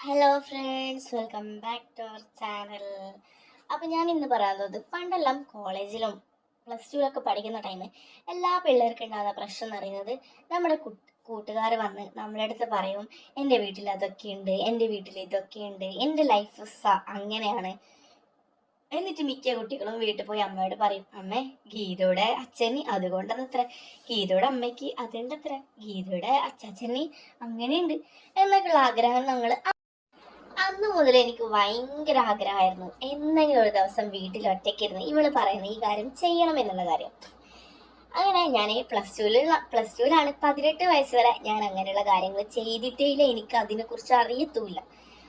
Hello friends, welcome back to our channel. അപ്പം ഞാൻ ഇന്ന് പറയാനുള്ളത്, പണ്ടെല്ലാം കോളേജിലും പ്ലസ് ടുവിലൊക്കെ പഠിക്കുന്ന ടൈമിൽ എല്ലാ പിള്ളേർക്കും ഉണ്ടാകുന്ന പ്രശ്നം എന്ന് പറയുന്നത്, നമ്മുടെ കൂട്ടുകാർ വന്ന് നമ്മുടെ അടുത്ത് പറയും, എൻ്റെ വീട്ടിൽ അതൊക്കെയുണ്ട്, എൻ്റെ വീട്ടിൽ ഇതൊക്കെയുണ്ട്, എൻ്റെ ലൈഫ് അങ്ങനെയാണ്. എന്നിട്ട് മിക്ക കുട്ടികളും വീട്ടിൽ പോയി അമ്മയോട് പറയും, അമ്മേ ഗീതയുടെ അച്ഛന് അതുകൊണ്ടെന്നത്ര, ഗീതയുടെ അമ്മയ്ക്ക് അതുണ്ടത്ര, ഗീതയുടെ അച്ചാച്ചന് അങ്ങനെയുണ്ട് എന്നൊക്കെയുള്ള ആഗ്രഹം ഞങ്ങൾ. അന്ന് മുതൽ എനിക്ക് ഭയങ്കര ആഗ്രഹമായിരുന്നു എന്തെങ്കിലും ഒരു ദിവസം വീട്ടിൽ ഒറ്റയ്ക്കിരുന്ന് ഇവള് പറയുന്ന ഈ കാര്യം ചെയ്യണം എന്നുള്ള കാര്യം. അങ്ങനെ ഞാൻ പ്ലസ് ടുവിലാണ് 18 വയസ്സ് വരെ ഞാൻ അങ്ങനെയുള്ള കാര്യങ്ങൾ ചെയ്തിട്ടേ ഇല്ല. എനിക്ക് അതിനെക്കുറിച്ച് അറിയത്തുമില്ല.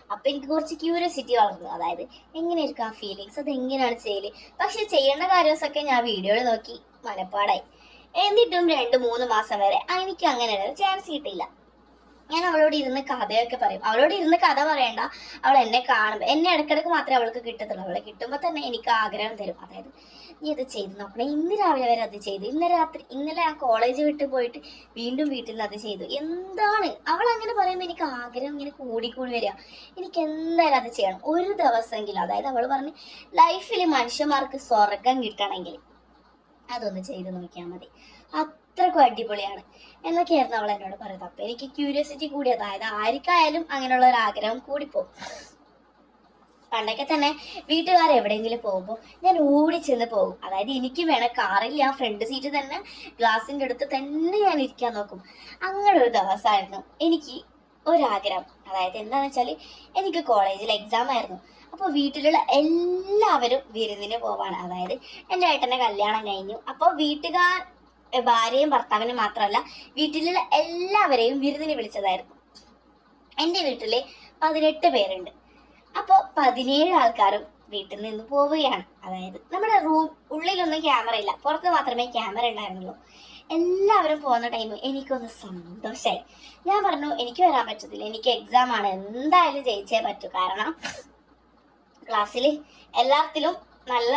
അപ്പൊ എനിക്ക് കുറച്ച് ക്യൂരിയോസിറ്റി വളർന്നു. അതായത് എങ്ങനെയായിരിക്കും ആ ഫീലിങ്സ്, അത് എങ്ങനെയാണ് ചെയ്യല്. പക്ഷെ ചെയ്യേണ്ട കാര്യമൊക്കെ ഞാൻ വീഡിയോയിൽ നോക്കി മനപ്പാടായി. എന്നിട്ടും 2-3 മാസം വരെ എനിക്ക് അങ്ങനെയുള്ള ചാൻസ് കിട്ടിയില്ല. ഞാൻ അവളോട് ഇരുന്ന് കഥയൊക്കെ പറയും. അവളോട് ഇരുന്ന് കഥ പറയണ്ട, അവൾ എന്നെ കാണുമ്പോൾ, എന്നെ ഇടയ്ക്കിടയ്ക്ക് മാത്രമേ അവൾക്ക് കിട്ടത്തുള്ളൂ. അവളെ കിട്ടുമ്പോൾ തന്നെ എനിക്ക് ആഗ്രഹം തരും. അതായത് നീ ഇത് ചെയ്ത് നോക്കണേ, ഇന്ന് രാവിലെ വരെ അത് ചെയ്തു, ഇന്നലെ ഞാൻ കോളേജ് വിട്ട് പോയിട്ട് വീണ്ടും വീട്ടിൽ നിന്ന് അത് ചെയ്തു. എന്താണ് അവൾ അങ്ങനെ പറയുമ്പോൾ എനിക്ക് ആഗ്രഹം ഇങ്ങനെ കൂടിക്കൂടി വരിക. എനിക്ക് എന്തായാലും അത് ചെയ്യണം ഒരു ദിവസമെങ്കിലും. അതായത് അവൾ പറഞ്ഞ്, ലൈഫിൽ മനുഷ്യന്മാർക്ക് സ്വർഗം കിട്ടണമെങ്കിൽ അതൊന്ന് ചെയ്ത് നോക്കിയാൽ മതി, അത്രക്കും അടിപൊളിയാണ് എന്നൊക്കെയായിരുന്നു അവൾ എന്നോട് പറയുന്നത്. അപ്പൊ എനിക്ക് ക്യൂരിയോസിറ്റി കൂടി. അതായത് ആർക്കായാലും അങ്ങനെയുള്ള ഒരു ആഗ്രഹം കൂടിപ്പോകും. പണ്ടൊക്കെ തന്നെ വീട്ടുകാർ എവിടെയെങ്കിലും പോകുമ്പോൾ ഞാൻ ഓടി ചെന്ന് പോകും. അതായത് എനിക്ക് വേണം കാറിൽ ആ ഫ്രണ്ട് സീറ്റ് തന്നെ, ഗ്ലാസിൻ്റെ അടുത്ത് തന്നെ ഞാൻ ഇരിക്കാൻ നോക്കും. അങ്ങനെ ഒരു ദിവസമായിരുന്നു എനിക്ക് ഒരാഗ്രഹം. അതായത് എന്താണെന്ന് വെച്ചാൽ, എനിക്ക് കോളേജിൽ എക്സാം ആയിരുന്നു. അപ്പോൾ വീട്ടിലുള്ള എല്ലാവരും വിരുന്നിന് പോവാണ്. അതായത് എൻ്റെ ഏട്ടൻ്റെ കല്യാണം കഴിഞ്ഞു. അപ്പോൾ ഭാര്യയും ഭർത്താവിനും മാത്രമല്ല, വീട്ടിലുള്ള എല്ലാവരെയും വിരുന്നിന് വിളിച്ചതായിരുന്നു. എൻ്റെ വീട്ടില് 18 പേരുണ്ട്. അപ്പോൾ 17 ആൾക്കാരും വീട്ടിൽ നിന്ന് പോവുകയാണ്. അതായത് നമ്മുടെ ഉള്ളിലൊന്നും ക്യാമറ ഇല്ല, പുറത്ത് മാത്രമേ ക്യാമറ ഉണ്ടായിരുന്നുള്ളൂ. എല്ലാവരും പോകുന്ന ടൈം എനിക്കൊന്ന് സന്തോഷമായി. ഞാൻ പറഞ്ഞു, എനിക്ക് വരാൻ പറ്റത്തില്ല, എനിക്ക് എക്സാം ആണ്, എന്തായാലും ജയിച്ചേ പറ്റൂ. കാരണം ക്ലാസ്സിൽ എല്ലാത്തിലും നല്ല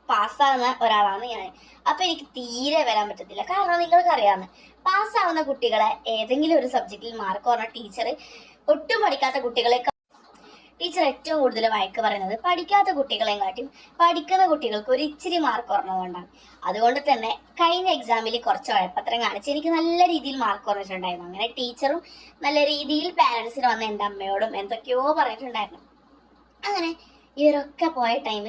പാസ്സാകുന്ന ഒരാളാണ് ഞാൻ. അപ്പൊ എനിക്ക് തീരെ വരാൻ പറ്റത്തില്ല. കാരണം നിങ്ങൾക്കറിയാവുന്ന, പാസ്സാവുന്ന കുട്ടികളെ ഏതെങ്കിലും ഒരു സബ്ജക്റ്റിൽ മാർക്ക് പറഞ്ഞ ടീച്ചർ ഒട്ടും പഠിക്കാത്ത കുട്ടികളെ ടീച്ചർ ഏറ്റവും കൂടുതൽ വഴക്ക് പറയുന്നത് പഠിക്കാത്ത കുട്ടികളെയും കാട്ടിയും പഠിക്കുന്ന കുട്ടികൾക്ക് ഒരു ഇച്ചിരി മാർക്ക് കുറഞ്ഞതുകൊണ്ടാണ്. അതുകൊണ്ട് തന്നെ കഴിഞ്ഞ എക്സാമിൽ കുറച്ച് ഉഴപ്പത്രം കാണിച്ച് എനിക്ക് നല്ല രീതിയിൽ മാർക്ക് കുറഞ്ഞിട്ടുണ്ടായിരുന്നു. അങ്ങനെ ടീച്ചറും നല്ല രീതിയിൽ പാരൻസിന് വന്ന് എൻ്റെ അമ്മയോടും എന്തൊക്കെയോ പറഞ്ഞിട്ടുണ്ടായിരുന്നു. അങ്ങനെ ഇവരൊക്കെ പോയ ടൈം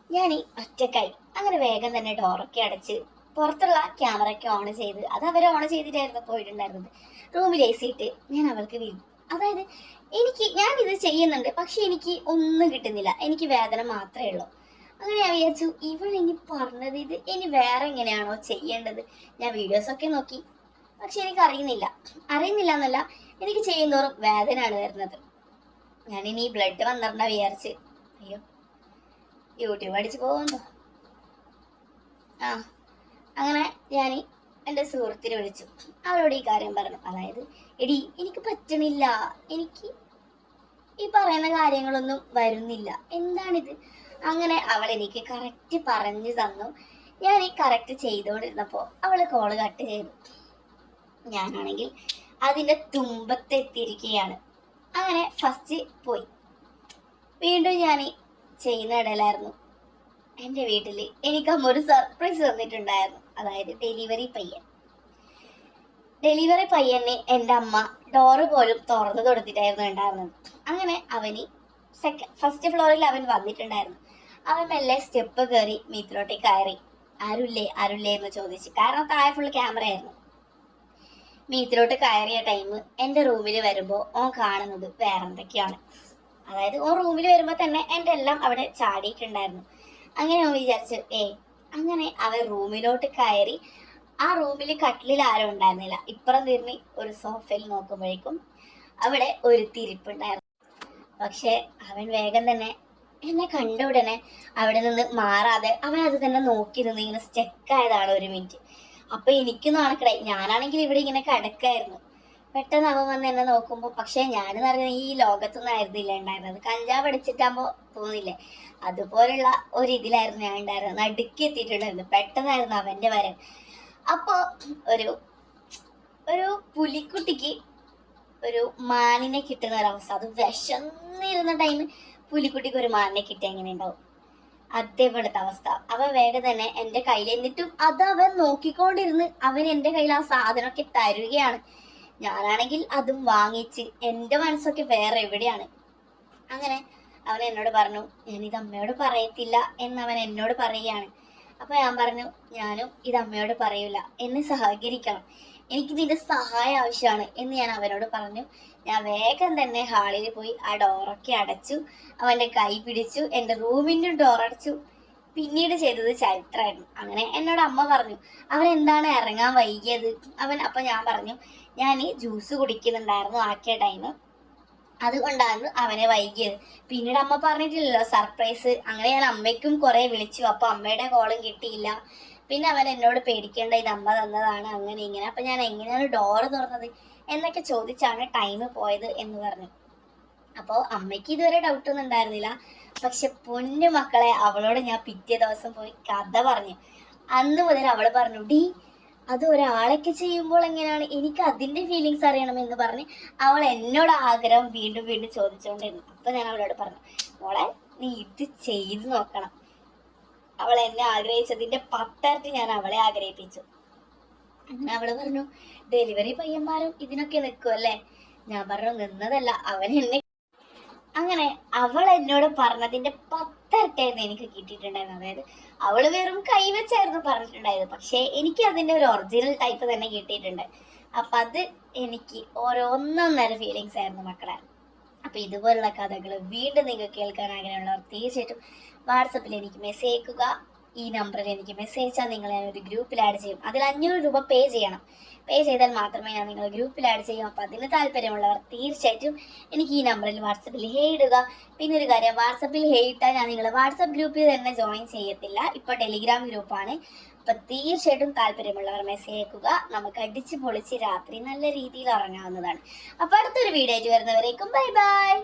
ഞാൻ ഒറ്റക്കായി. അങ്ങനെ വേഗം തന്നെ ഡോറൊക്കെ അടച്ച് പുറത്തുള്ള ക്യാമറയൊക്കെ ഓൺ ചെയ്ത്, അത് അവർ ഓൺ ചെയ്തിട്ടായിരുന്നു പോയിട്ടുണ്ടായിരുന്നത്. റൂമിൽ AC ഇട്ട് ഞാൻ അവൾക്ക് അതായത് ഞാനിത് ചെയ്യുന്നുണ്ട്, പക്ഷെ എനിക്ക് ഒന്നും കിട്ടുന്നില്ല, എനിക്ക് വേദന മാത്രമേ ഉള്ളൂ. അങ്ങനെ ഞാൻ വിചാരിച്ചു, ഇനി പറഞ്ഞത് ഇത് ഇനി വേറെ എങ്ങനെയാണോ ചെയ്യേണ്ടത്. ഞാൻ വീഡിയോസൊക്കെ നോക്കി, പക്ഷെ എനിക്ക് അറിയുന്നില്ല എന്നല്ല, എനിക്ക് ചെയ്യുന്നോറും വേദനയാണ് വരുന്നത്. ഞാനിനി ബ്ലഡ് വന്നിട്ടുണ്ടാ വിചാരിച്ച്, അയ്യോ യൂട്യൂബ് അടിച്ച് പോകുന്നു. അങ്ങനെ ഞാൻ എൻ്റെ സുഹൃത്തിനെ വിളിച്ചു, അവളോട് ഈ കാര്യം പറഞ്ഞു. അതായത്, എടി എനിക്ക് പറ്റണില്ല, എനിക്ക് ഈ പറയുന്ന കാര്യങ്ങളൊന്നും വരുന്നില്ല, എന്താണിത്. അങ്ങനെ അവൾ എനിക്ക് കറക്റ്റ് പറഞ്ഞു തന്നു. ഞാൻ ഈ കറക്റ്റ് ചെയ്തുകൊണ്ടിരുന്നപ്പോൾ അവള് കോള് കട്ട് ചെയ്തു. ഞാനാണെങ്കിൽ അതിൻ്റെ തുമ്പത്തെത്തിയിരിക്കുകയാണ്. അങ്ങനെ ഫസ്റ്റ് പോയി. വീണ്ടും ഞാൻ ചെയ്യുന്ന ഇടയിലായിരുന്നു എൻ്റെ വീട്ടിൽ എനിക്കമ്മ ഒരു സർപ്രൈസ് തന്നിട്ടുണ്ടായിരുന്നു. അതായത് ഡെലിവറി പയ്യനെ എൻ്റെ അമ്മ ഡോറ് പോലും തുറന്നു കൊടുത്തിട്ടായിരുന്നു ഉണ്ടായിരുന്നത്. അങ്ങനെ അവന് ഫസ്റ്റ് ഫ്ലോറിൽ അവൻ വന്നിട്ടുണ്ടായിരുന്നു. അവൻ മെല്ലെ സ്റ്റെപ്പ് കയറി മീത്തിലോട്ടേക്ക് കയറി. ആരുല്ലേ എന്ന് ചോദിച്ചു. കാരണം താഴെ ഫുൾ ക്യാമറ ആയിരുന്നു. മീത്തിലോട്ട് കയറിയ ടൈം എൻ്റെ റൂമിൽ വരുമ്പോൾ ഓൻ കാണുന്നത് വേറെന്തൊക്കെയാണ്. അതായത് ഓൻ റൂമിൽ വരുമ്പോൾ തന്നെ എൻ്റെ എല്ലാം അവിടെ ചാടിയിട്ടുണ്ടായിരുന്നു. അങ്ങനെ അവൻ വിചാരിച്ചു, അങ്ങനെ അവൻ റൂമിലോട്ട് കയറി. ആ റൂമിൽ കട്ടിലിൽ ആരും ഉണ്ടായിരുന്നില്ല. ഇപ്പുറം തിരിഞ്ഞ് ഒരു സോഫയിൽ നോക്കുമ്പോഴേക്കും അവിടെ ഒരു തിരിപ്പുണ്ടായിരുന്നു. പക്ഷെ അവൻ വേഗം തന്നെ എന്നെ കണ്ട ഉടനെ അവിടെ നിന്ന് മാറാതെ അവൻ അത് തന്നെ നോക്കി നിന്ന് ഇങ്ങനെ സ്റ്റെക്കായതാണ് 1 മിനിറ്റ്. അപ്പൊ എനിക്ക് നാണക്കടായി. ഞാനാണെങ്കിൽ ഇവിടെ ഇങ്ങനെ കിടക്കായിരുന്നു. പെട്ടെന്ന് അവൻ വന്ന് എന്നെ നോക്കുമ്പോൾ, പക്ഷെ ഞാനെന്ന് പറഞ്ഞാൽ ഈ ലോകത്തൊന്നും ആയിരുന്നില്ല ഉണ്ടായിരുന്നത്. കഞ്ചാവ് അടിച്ചിട്ടാകുമ്പോൾ തോന്നില്ലേ, അതുപോലുള്ള ഒരു ഇതിലായിരുന്നു ഞാൻ ഉണ്ടായിരുന്നത്. നടുക്കി എത്തിയിട്ടുണ്ടായിരുന്നു. പെട്ടെന്നായിരുന്നു അവന്റെ വരൻ. അപ്പോ ഒരു പുലിക്കുട്ടിക്ക് ഒരു മാനിനെ കിട്ടുന്ന ഒരവസ്ഥ, അത് വിശന്നിരുന്ന ടൈമിൽ പുലിക്കുട്ടിക്ക് ഒരു മാനിനെ കിട്ടിയ എങ്ങനെ ഉണ്ടാവും, അതേപോലത്തെ അവസ്ഥ. അവൻ വേഗം തന്നെ എൻ്റെ കയ്യിൽ, എന്നിട്ടും അത് അവൻ നോക്കിക്കൊണ്ടിരുന്ന് അവൻ എൻ്റെ കയ്യിൽ ആ സാധനമൊക്കെ തരുകയാണ്. ഞാനാണെങ്കിൽ അതും വാങ്ങിച്ച്, എൻ്റെ മനസ്സൊക്കെ വേറെ എവിടെയാണ്. അങ്ങനെ അവൻ എന്നോട് പറഞ്ഞു, ഞാനിത് അമ്മയോട് പറയത്തില്ല എന്നവൻ എന്നോട് പറയുകയാണ്. അപ്പൊ ഞാൻ പറഞ്ഞു, ഞാനും ഇത് അമ്മയോട് പറയൂല, എന്നെ സഹകരിക്കണം, എനിക്ക് നിന്റെ സഹായം ആവശ്യമാണ് എന്ന് ഞാൻ അവനോട് പറഞ്ഞു. ഞാൻ വേഗം തന്നെ ഹാളിൽ പോയി ആ ഡോറൊക്കെ അടച്ചു, അവന്റെ കൈ പിടിച്ചു, എൻ്റെ റൂമിൻ്റെ ഡോർ അടച്ചു. പിന്നീട് ചെയ്തത് ചരിത്രമായിരുന്നു. അങ്ങനെ എന്നോട് അമ്മ പറഞ്ഞു, അവൻ എന്താണ് ഇറങ്ങാൻ വൈകിയത്? അപ്പൊ ഞാൻ പറഞ്ഞു, ഞാൻ ജ്യൂസ് കുടിക്കുന്നുണ്ടായിരുന്നു ആക്കിയ ടൈം, അതുകൊണ്ടാണ് അവനെ വൈകിയത്. പിന്നീട് അമ്മ പറഞ്ഞിട്ടില്ലല്ലോ സർപ്രൈസ്. അങ്ങനെ ഞാൻ അമ്മയ്ക്കും കുറെ വിളിച്ചു, അപ്പൊ അമ്മയുടെ കോളും കിട്ടിയില്ല. പിന്നെ അവൻ എന്നോട് പേടിക്കേണ്ട, ഇത് അമ്മ തന്നതാണ്, അങ്ങനെ ഇങ്ങനെ. അപ്പൊ ഞാൻ എങ്ങനെയാണ് ഡോറ് തുറന്നത് എന്നൊക്കെ ചോദിച്ചാണ് ടൈം പോയത് എന്ന് പറഞ്ഞു. അപ്പോൾ അമ്മയ്ക്ക് ഇതുവരെ ഡൗട്ടൊന്നും ഉണ്ടായിരുന്നില്ല. പക്ഷെ പൊന്നു മക്കളെ, അവളോട് ഞാൻ പിറ്റേ ദിവസം പോയി കഥ പറഞ്ഞു. അന്ന് മുതൽ അവള് പറഞ്ഞു, ഡി അത് ഒരാളൊക്കെ ചെയ്യുമ്പോൾ എങ്ങനെയാണ്, എനിക്ക് അതിന്റെ ഫീലിങ്സ് അറിയണമെന്ന് പറഞ്ഞ് അവൾ എന്നോട് ആഗ്രഹം വീണ്ടും വീണ്ടും ചോദിച്ചുകൊണ്ടിരുന്നു. അപ്പൊ ഞാൻ അവളോട് പറഞ്ഞു, മോളെ നീ ഇത് ചെയ്ത് നോക്കണം. അവൾ എന്നെ ആഗ്രഹിച്ചതിന്റെ 10 ഇരട്ടി ഞാൻ അവളെ ആഗ്രഹിപ്പിച്ചു. അങ്ങനെ അവള് പറഞ്ഞു, ഡെലിവറി പയ്യന്മാരും ഇതിനൊക്കെ നിൽക്കുമല്ലേ? ഞാൻ പറഞ്ഞു, നിന്നതല്ല, അവൻ എന്നെ. അങ്ങനെ അവൾ എന്നോട് പറഞ്ഞതിന്റെ 10 ഇരട്ടിയായിരുന്നു എനിക്ക് കിട്ടിയിട്ടുണ്ടായിരുന്നു. അതായത് അവള് വെറും കൈവച്ചായിരുന്നു പറഞ്ഞിട്ടുണ്ടായത്, പക്ഷെ എനിക്ക് അതിന്റെ ഒരു ഒറിജിനൽ ടൈപ്പ് തന്നെ കിട്ടിയിട്ടുണ്ട്. അപ്പൊ അത് എനിക്ക് ഒന്നൊന്നര ഫീലിങ്സ് ആയിരുന്നു മക്കളെ. അപ്പൊ ഇതുപോലുള്ള കഥകൾ വീണ്ടും നിങ്ങൾക്ക് കേൾക്കാൻ ആഗ്രഹമുള്ളവർ തീർച്ചയായിട്ടും വാട്സപ്പിൽ എനിക്ക് മെസ്സേജ് അയക്കുക. ഈ നമ്പറിൽ എനിക്ക് മെസ്സേജ് അയച്ചാൽ നിങ്ങളെ ഞാൻ ഒരു ഗ്രൂപ്പിൽ ആഡ് ചെയ്യും. അതിൽ 500 രൂപ പേ ചെയ്യണം. പേ ചെയ്താൽ മാത്രമേ ഞാൻ നിങ്ങൾ ഗ്രൂപ്പിൽ ആഡ് ചെയ്യും. അപ്പോൾ അതിന് താല്പര്യമുള്ളവർ തീർച്ചയായിട്ടും എനിക്ക് ഈ നമ്പറിൽ വാട്സപ്പിൽ ഹേ ഇടുക. പിന്നെ ഒരു കാര്യം, വാട്സപ്പിൽ ഹേ ഇട്ടാൽ ഞാൻ നിങ്ങളെ വാട്സപ്പ് ഗ്രൂപ്പിൽ തന്നെ ജോയിൻ ചെയ്യത്തില്ല. ഇപ്പോൾ ടെലിഗ്രാം ഗ്രൂപ്പാണ്. അപ്പം തീർച്ചയായിട്ടും താല്പര്യമുള്ളവർ മെസ്സേജ് അയക്കുക. നമുക്ക് അടിച്ച് പൊളിച്ച് രാത്രി നല്ല രീതിയിൽ ഉറങ്ങാവുന്നതാണ്. അപ്പോൾ അടുത്തൊരു വീഡിയോ ആയിട്ട് വരുന്നവരേക്കും ബൈ ബൈ.